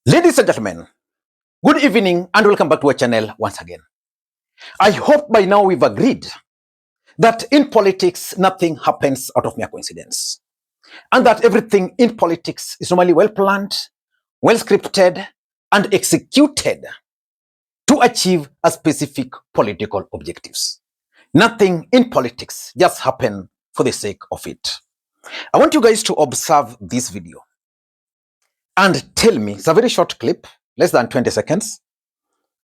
Ladies and gentlemen, good evening and welcome back to our channel once again. I hope by now we've agreed that in politics, nothing happens out of mere coincidence, and that everything in politics is normally well planned, well scripted, and executed to achieve a specific political objectives. Nothing in politics just happen for the sake of it. I want you guys to observe this video and tell me, it's a very short clip, less than 20 seconds.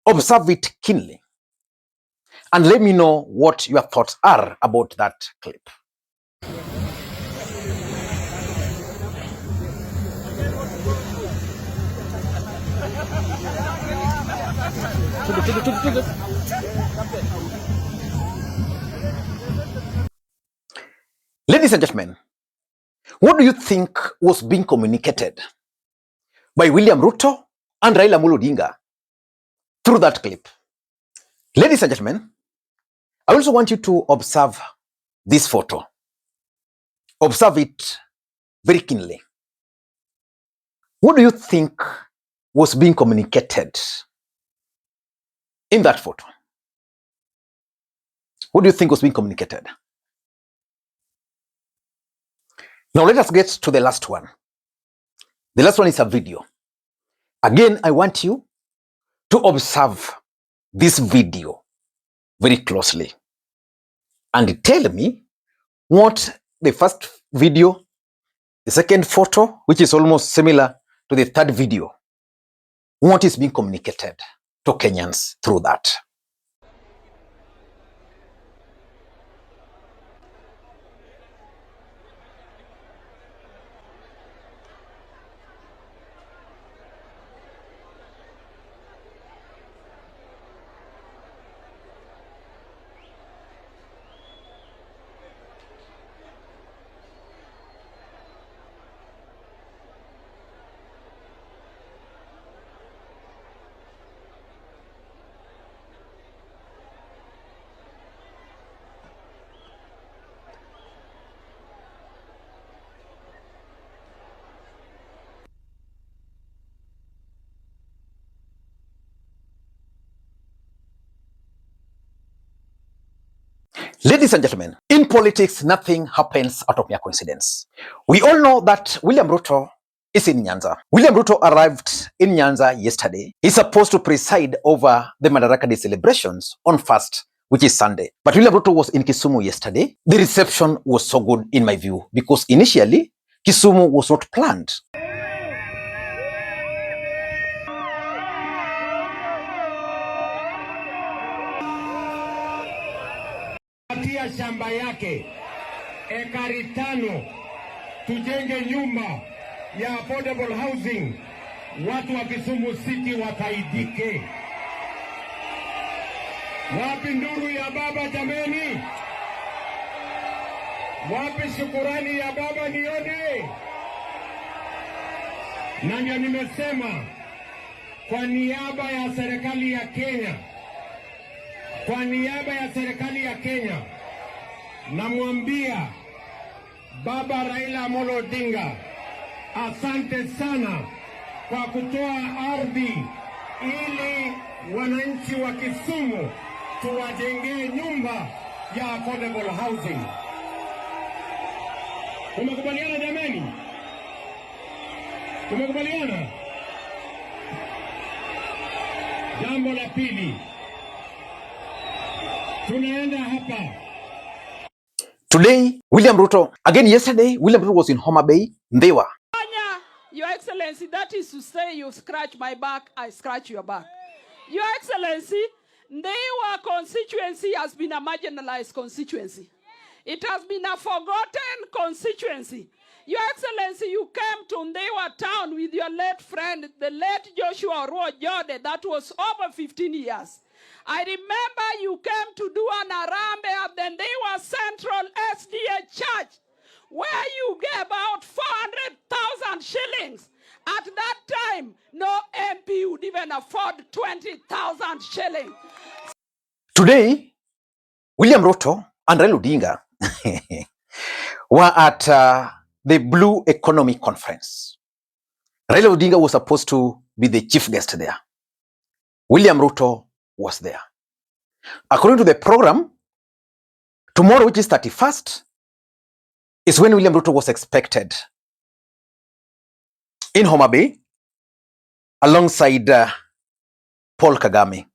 Observe it keenly and let me know what your thoughts are about that clip. Ladies and gentlemen, what do you think was being communicated by William Ruto and Raila Odinga through that clip? Ladies and gentlemen, I also want you to observe this photo. Observe it very keenly. What do you think was being communicated in that photo? What do you think was being communicated? Now let us get to the last one. The last one is a video. Again, I want you to observe this video very closely and tell me what the first video, the second photo, which is almost similar to the third video, what is being communicated to Kenyans through that. Ladies and gentlemen, in politics, nothing happens out of mere coincidence. We all know that William Ruto is in Nyanza. William Ruto arrived in Nyanza yesterday. He's supposed to preside over the Madaraka Day celebrations on first, which is Sunday. But William Ruto was in Kisumu yesterday. The reception was so good in my view because initially, Kisumu was not planned. Atia shamba yake ekari 5 tujenge nyumba ya affordable housing, watu wa Kisumu City wafaidike. Wapi nduru ya baba jameni? Wapi shukurani ya baba nione? Na ndio nimesema kwa niaba ya serikali ya Kenya, kwa niaba ya serikali ya Kenya, namwambia Baba Raila Amolo Odinga, asante sana kwa kutoa ardhi ili wananchi wa Kisumu tuwajengee nyumba ya affordable housing. Tumekubaliana jameni? Tumekubaliana? Jambo la pili, tunaenda hapa. Today, William Ruto, again yesterday, William Ruto was in Homa Bay. They were. Your Excellency, that is to say you scratch my back, I scratch your back. Your Excellency, Ndewa constituency has been a marginalized constituency. It has been a forgotten constituency. Your Excellency, you came to Ndewa town with your late friend, the late Joshua Jode, that was over 15 years. I remember you came to do an arambe at the Ndewa Central SDA Church, where you gave out 400,000 shillings. At that time, no MP would even afford 20,000 shillings. Today, William Ruto and Raila Odinga were at the Blue Economy Conference. Raila Odinga was supposed to be the chief guest there. William Ruto was there. According to the program, tomorrow, which is 31st, is when William Ruto was expected in Homa Bay alongside Paul Kagame.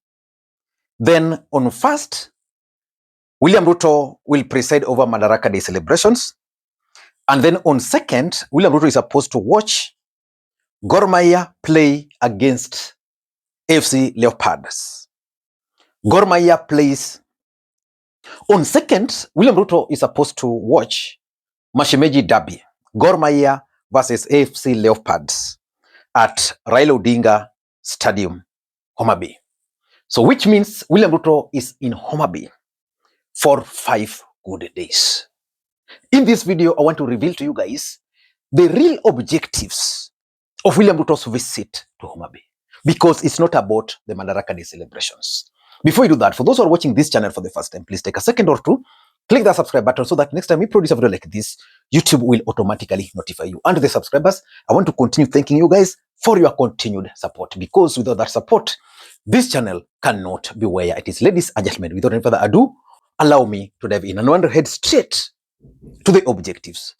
Then on 1st, William Ruto will preside over Madaraka Day celebrations. And then on 2nd, William Ruto is supposed to watch Gor Mahia play against AFC Leopards. Gor Mahia plays. On 2nd, William Ruto is supposed to watch Mashemeji Derby, Gor Mahia versus AFC Leopards at Raila Odinga Stadium, Homa Bay. So which means William Ruto is in Homa Bay for 5 good days. In this video, I want to reveal to you guys the real objectives of William Ruto's visit to Homa Bay, because it's not about the Madaraka Day celebrations. Before we do that, for those who are watching this channel for the first time, please take a second or two, click that subscribe button so that next time we produce a video like this, YouTube will automatically notify you. And to the subscribers, I want to continue thanking you guys for your continued support, because without that support, this channel cannot be where it is. Ladies and gentlemen, without any further ado, allow me to dive in and I want to head straight to the objectives.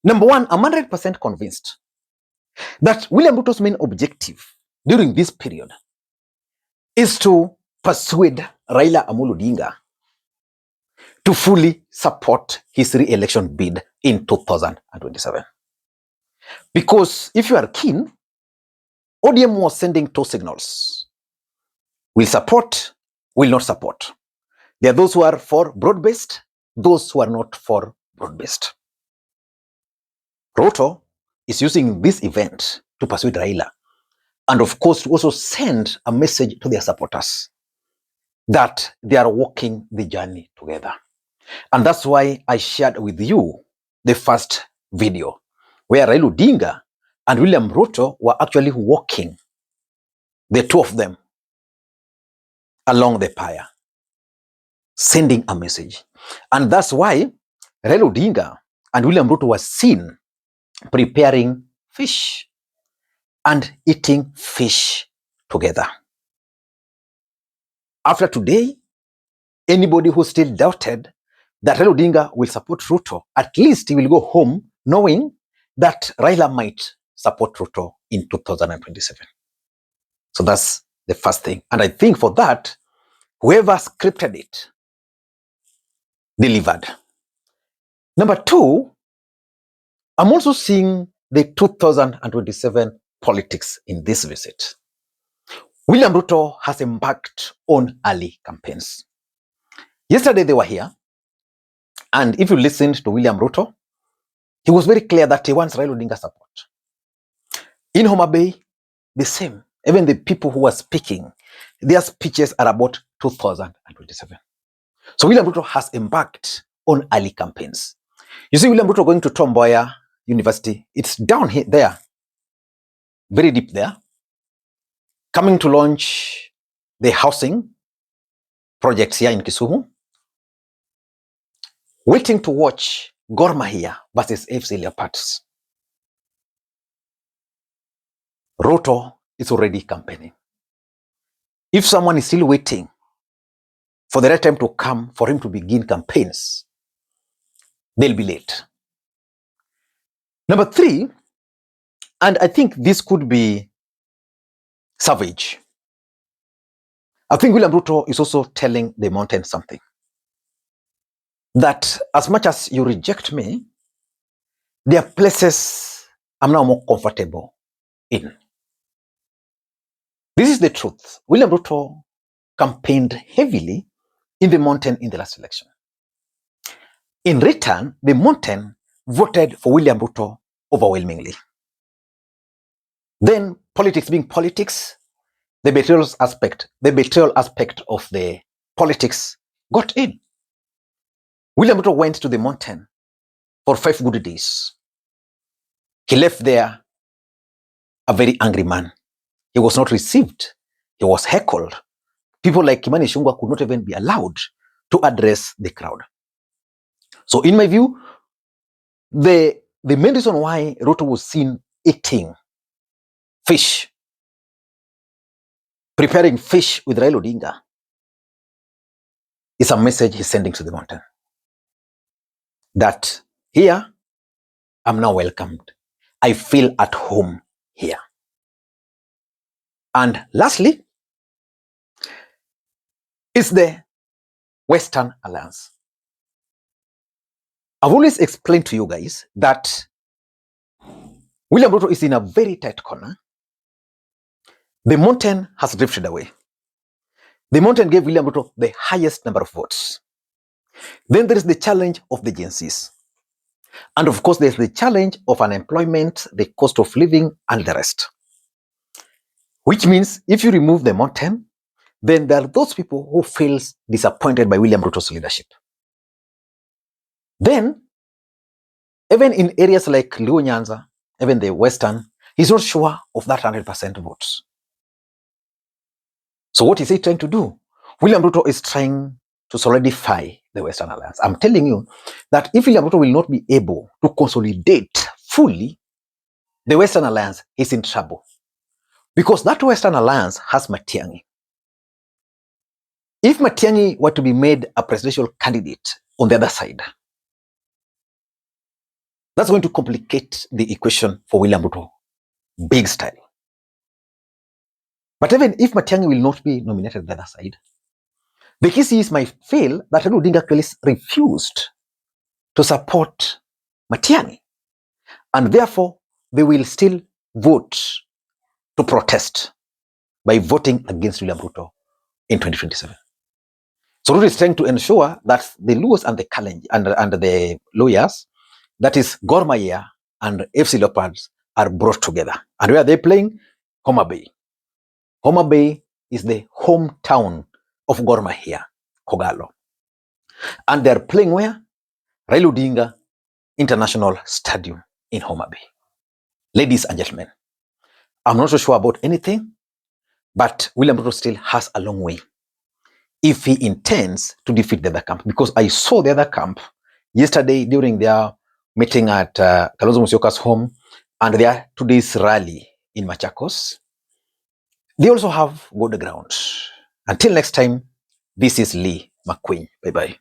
Number one, I'm 100% convinced that William Ruto's main objective during this period is to persuade Raila Amolo Odinga to fully support his re-election bid in 2027. Because if you are keen, ODM was sending two signals. Will support, will not support. There are those who are for broad-based, those who are not for broad-based. Ruto is using this event to persuade Raila, and of course to also send a message to their supporters that they are walking the journey together. And that's why I shared with you the first video where Raila Odinga and William Ruto were actually walking, the two of them, along the pyre, sending a message. And that's why Raila Odinga and William Ruto were seen preparing fish and eating fish together. After today, anybody who still doubted that Raila Odinga will support Ruto, at least he will go home knowing that Raila might support Ruto in 2027. So that's the first thing. And I think for that, whoever scripted it delivered. Number two, I'm also seeing the 2027 politics in this visit. William Ruto has embarked on early campaigns. Yesterday they were here, and if you listened to William Ruto, he was very clear that he wants Raila Odinga support. In Homa Bay, the same. Even the people who are speaking, their speeches are about 2027. So William Ruto has embarked on early campaigns. You see William Ruto going to Tom Mboya University. It's down here, there, very deep there, coming to launch the housing projects here in Kisumu, waiting to watch Gor Mahia versus AFC Leopards. Ruto is already campaigning. If someone is still waiting for the right time to come for him to begin campaigns, they'll be late. Number three, and I think this could be savage, I think William Ruto is also telling the mountain something. That as much as you reject me, there are places I'm now more comfortable in. This is the truth. William Ruto campaigned heavily in the mountain in the last election. In return, the mountain voted for William Ruto overwhelmingly. Then, politics being politics, the betrayal aspect of the politics got in. William Ruto went to the mountain for 5 good days. He left there a very angry man. He was not received. He was heckled. People like Kimani Ichung'wah could not even be allowed to address the crowd. So in my view, the main reason why Ruto was seen eating fish preparing fish with Raila Odinga is a message he's sending to the mountain. That here, I'm now welcomed. I feel at home here. And lastly, is the Western Alliance. I've always explained to you guys that William Ruto is in a very tight corner. The mountain has drifted away. The mountain gave William Ruto the highest number of votes. Then there is the challenge of the Gen Zs. And of course, there's the challenge of unemployment, the cost of living, and the rest. Which means if you remove the mountain, then there are those people who feel disappointed by William Ruto's leadership. Then, even in areas like Ruto Nyanza, even the Western, he's not sure of that 100% votes. So what is he trying to do? William Ruto is trying to solidify the Western Alliance. I'm telling you that if William Ruto will not be able to consolidate fully the Western Alliance, he's in trouble. Because that Western Alliance has Matiang'i. If Matiang'i were to be made a presidential candidate on the other side, that's going to complicate the equation for William Ruto, big style. But even if Matiang'i will not be nominated on the other side, the KCs might feel that Raila Odinga actually refused to support Matiang'i, and therefore they will still vote to protest by voting against William Ruto in 2027. So Ruto is trying to ensure that the Luos and the Kalenjin and the lawyers, that is Gor Mahia and FC Leopards, are brought together. And where are they playing? Homabay. Homabay is the hometown of Gor Mahia, Kogalo. And they're playing where? Raila Odinga International Stadium in Homa Bay. Ladies and gentlemen, I'm not so sure about anything, but William Ruto still has a long way if he intends to defeat the other camp. Because I saw the other camp yesterday during their meeting at Kalonzo Musyoka's home and their today's rally in Machakos. They also have good ground. Until next time, this is Lee Makwiny. Bye-bye.